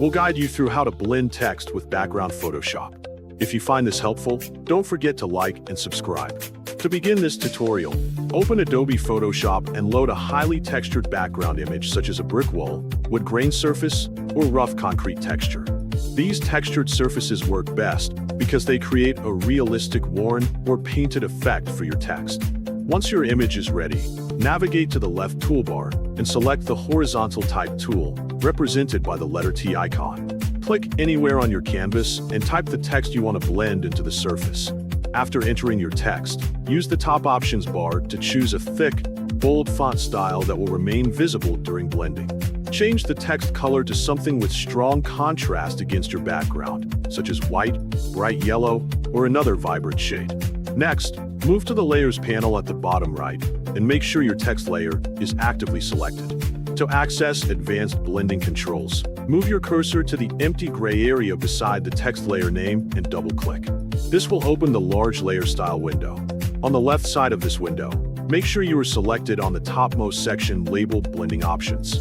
We'll guide you through how to blend text with background Photoshop. If you find this helpful, don't forget to like and subscribe. To begin this tutorial, open Adobe Photoshop and load a highly textured background image such as a brick wall, wood grain surface, or rough concrete texture. These textured surfaces work best because they create a realistic worn or painted effect for your text. Once your image is ready, navigate to the left toolbar and select the horizontal type tool, represented by the letter T icon. Click anywhere on your canvas and type the text you want to blend into the surface. After entering your text, use the top options bar to choose a thick, bold font style that will remain visible during blending. Change the text color to something with strong contrast against your background, such as white, bright yellow, or another vibrant shade. Next, move to the Layers panel at the bottom right and make sure your text layer is actively selected. To access advanced blending controls, move your cursor to the empty gray area beside the text layer name and double-click. This will open the large layer style window. On the left side of this window, make sure you are selected on the topmost section labeled Blending Options.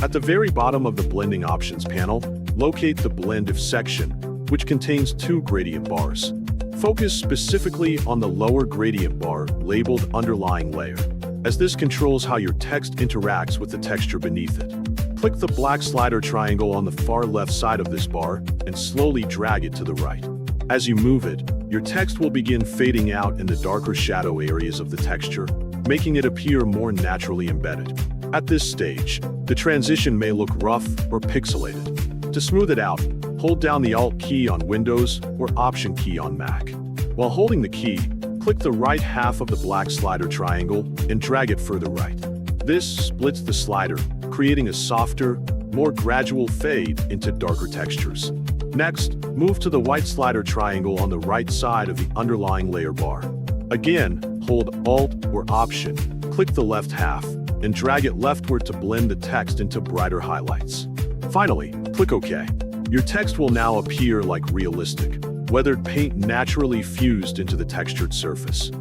At the very bottom of the Blending Options panel, locate the Blend If section, which contains two gradient bars. Focus specifically on the lower gradient bar labeled Underlying Layer, as this controls how your text interacts with the texture beneath it. Click the black slider triangle on the far left side of this bar and slowly drag it to the right. As you move it, your text will begin fading out in the darker shadow areas of the texture, making it appear more naturally embedded. At this stage, the transition may look rough or pixelated. To smooth it out, hold down the Alt key on Windows or Option key on Mac. While holding the key, click the right half of the black slider triangle and drag it further right. This splits the slider, creating a softer, more gradual fade into darker textures. Next, move to the white slider triangle on the right side of the underlying layer bar. Again, hold Alt or Option, click the left half, and drag it leftward to blend the text into brighter highlights. Finally, click OK. Your text will now appear like realistic, weathered paint naturally fused into the textured surface.